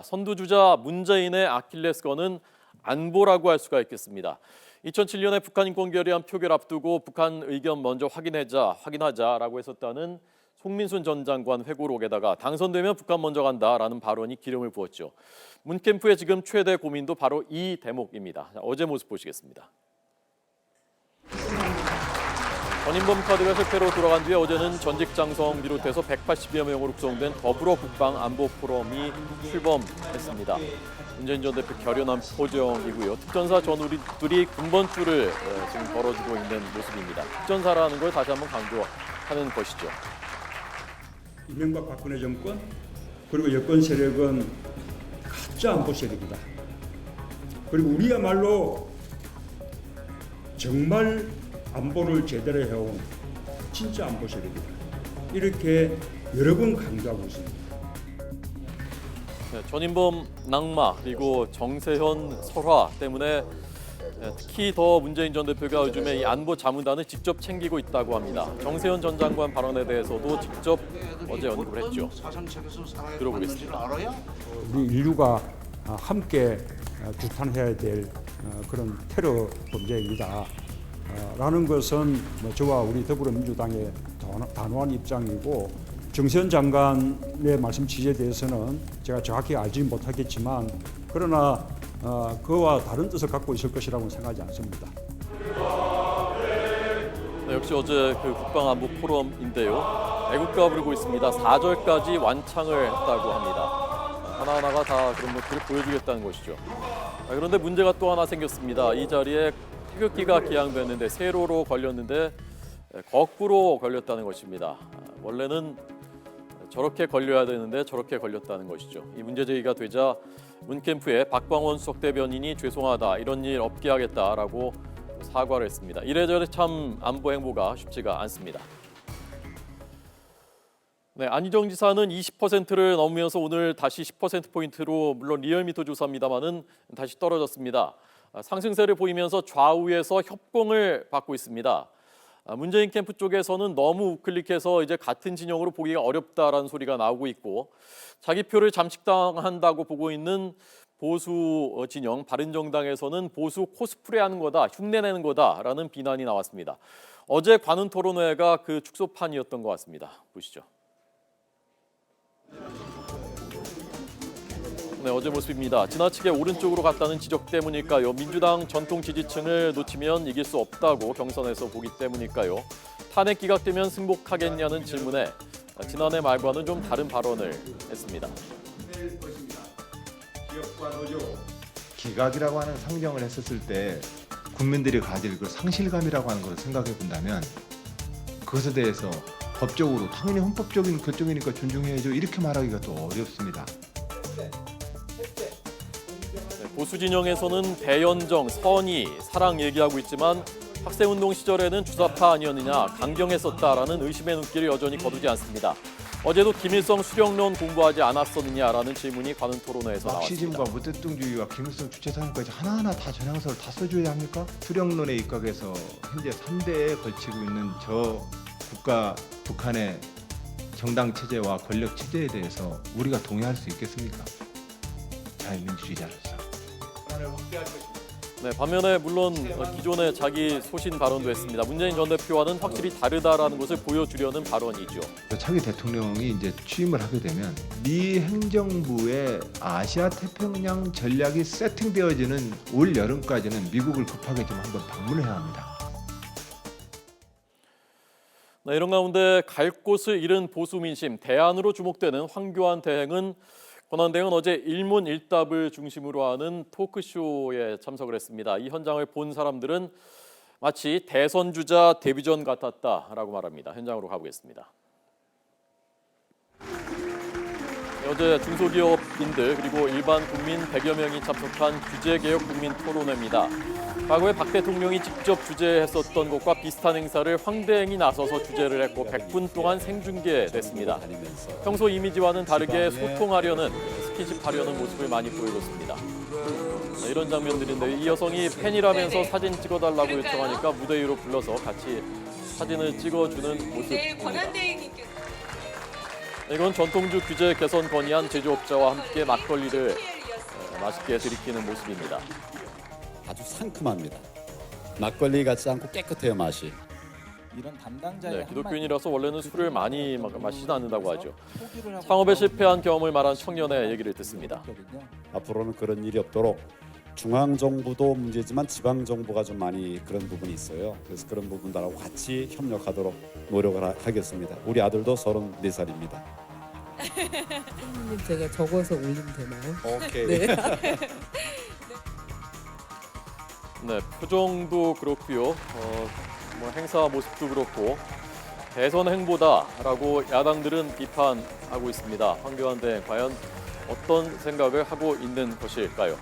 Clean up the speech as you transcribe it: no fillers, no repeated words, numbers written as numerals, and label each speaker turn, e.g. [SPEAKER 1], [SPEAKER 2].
[SPEAKER 1] 선두주자 문재인의 아킬레스건은 안보라고 할 수가 있겠습니다. 2007년에 북한 인권결의안 표결 앞두고 북한 의견 먼저 확인하자라고 했었다는 송민순 전 장관 회고록에다가 당선되면 북한 먼저 간다라는 발언이 기름을 부었죠. 문 캠프의 지금 최대 고민도 바로 이 대목입니다. 어제 모습 보시겠습니다. 전인범 카드가 실패로 돌아간 뒤에 어제는 전직 장성 비롯해서 180여 명으로 구성된 더불어 국방 안보 포럼이 출범했습니다. 문재인 전 대표 결연한 표정이고요. 특전사 전우리들이 군번줄을 지금 걸어주고 있는 모습입니다. 특전사라는 걸 다시 한번 강조하는 것이죠.
[SPEAKER 2] 이명박 박근혜 정권 그리고 여권 세력은 가짜 안보 세력이다. 그리고 우리야말로 정말 안보를 제대로 해온 진짜 안보 세력이다. 이렇게 여러 번 강조하고 있습니다.
[SPEAKER 1] 네, 전인범 낙마 그리고 정세현 설화 때문에 특히 더 문재인 전 대표가 요즘에 이 안보 자문단을 직접 챙기고 있다고 합니다. 정세현 전 장관 발언에 대해서도 직접 어제 언급을 했죠. 들어보겠습니다.
[SPEAKER 2] 우리 인류가 함께 규탄해야 될 그런 테러 범죄입니다. 라는 것은 저와 우리 더불어민주당의 단호한 입장이고, 정세현 장관의 말씀 취지에 대해서는 제가 정확히 알지 못하겠지만 그러나 그와 다른 뜻을 갖고 있을 것이라고 생각하지 않습니다.
[SPEAKER 1] 네, 역시 어제 그 국방안보 포럼인데요. 애국가 부르고 있습니다. 4절까지 완창을 했다고 합니다. 하나하나가 다 그런 것들을 보여주겠다는 것이죠. 그런데 문제가 또 하나 생겼습니다. 이 자리에 태극기가 기양됐는데 세로로 걸렸는데 거꾸로 걸렸다는 것입니다. 원래는 저렇게 걸려야 되는데 저렇게 걸렸다는 것이죠. 이 문제 제기가 되자 문캠프의 박광원 수석 대변인이 죄송하다, 이런 일 없게 하겠다라고 사과를 했습니다. 이래저래 참 안보 행보가 쉽지가 않습니다. 네, 안희정 지사는 20%를 넘으면서 오늘 다시 10%포인트로, 물론 리얼미터 조사입니다만은 다시 떨어졌습니다. 상승세를 보이면서 좌우에서 협공을 받고 있습니다. 문재인 캠프 쪽에서는 너무 우클릭해서 이제 같은 진영으로 보기가 어렵다라는 소리가 나오고 있고, 자기 표를 잠식당한다고 보고 있는 보수 진영 바른정당에서는 보수 코스프레하는 거다, 흉내내는 거다라는 비난이 나왔습니다. 어제 관훈 토론회가 그 축소판이었던 것 같습니다. 보시죠. 네, 어제 모습입니다. 지나치게 오른쪽으로 갔다는 지적 때문일까요? 민주당 전통 지지층을 놓치면 이길 수 없다고 경선에서 보기 때문일까요? 탄핵 기각되면 승복하겠냐는 질문에 지난해 말과는 좀 다른 발언을 했습니다.
[SPEAKER 3] 기각이라고 하는 상정을 했었을 때 국민들이 가질 그 상실감이라고 하는 것을 생각해 본다면 그것에 대해서 법적으로 당연히 헌법적인 결정이니까 존중해야죠, 이렇게 말하기가 또 어렵습니다.
[SPEAKER 1] 보수 진영에서는 배현정, 선의, 사랑 얘기하고 있지만 학생운동 시절에는 주사파 아니었느냐, 강경했었다라는 의심의 눈길을 여전히 거두지 않습니다. 어제도 김일성 수령론 공부하지 않았었느냐라는 질문이 관훈 토론회에서 나왔습니다.
[SPEAKER 3] 마크시즘과 무대뚱주의와 김일성 주체사상까지 하나하나 다 전향서를 다 써줘야 합니까? 수령론에 입각해서 현재 3대에 걸치고 있는 저 국가 북한의 정당 체제와 권력 체제에 대해서 우리가 동의할 수 있겠습니까? 자유민주주의자로서.
[SPEAKER 1] 네, 반면에 물론 기존의 자기 소신 발언도 했습니다. 문재인 전 대표와는 확실히 다르다라는 것을 보여주려는 발언이죠.
[SPEAKER 3] 차기 대통령이 이제 취임을 하게 되면 미 행정부의 아시아 태평양 전략이 세팅되어지는 올 여름까지는 미국을 급하게 좀 한번 방문해야 합니다.
[SPEAKER 1] 네, 이런 가운데 갈 곳을 잃은 보수 민심, 대안으로 주목되는 황교안 대행은 권한대행은 어제 일문일답을 중심으로 하는 토크쇼에 참석을 했습니다. 이 현장을 본 사람들은 마치 대선 주자 데뷔전 같았다라고 말합니다. 현장으로 가보겠습니다. 어제 중소기업인들 그리고 일반 국민 100여 명이 참석한 규제개혁 국민 토론회입니다. 과거에 박 대통령이 직접 주재했었던 것과 비슷한 행사를 황 대행이 나서서 주재를 했고 100분 동안 생중계됐습니다. 평소 이미지와는 다르게 소통하려는, 스킨십하려는 모습을 많이 보여줬습니다. 이런 장면들인데 이 여성이 팬이라면서 사진 찍어달라고 요청하니까 무대 위로 불러서 같이 사진을 찍어주는 모습입니다. 이건 전통주 규제 개선 건의한 제조업자와 함께 막걸리를 맛있게 들이키는 모습입니다.
[SPEAKER 4] 아주 상큼합니다. 막걸리 같지 않고 깨끗해요, 맛이.
[SPEAKER 5] 이런 담당자의
[SPEAKER 1] 네, 기독교인이라서 원래는 술을 많이 마시지 않는다고 하죠.
[SPEAKER 5] 포기를 하고
[SPEAKER 1] 창업에 실패한 경험을 말한 청년의 얘기를 듣습니다.
[SPEAKER 4] 앞으로는 그런 일이 없도록 중앙 정부도 문제지만 지방 정부가 좀 많이 그런 부분이 있어요. 그래서 그런 부분들하고 같이 협력하도록 노력을 하겠습니다. 우리 아들도 34살입니다.
[SPEAKER 6] 선생님 제가 적어서 올리면 되나요?
[SPEAKER 4] 오케이.
[SPEAKER 6] 네.
[SPEAKER 1] 네, 표정도 그렇고요. 뭐 행사 모습도 그렇고 대선 행보다라고 야당들은 비판하고 있습니다. 황교안 대행 과연 어떤 생각을 하고 있는 것일까요?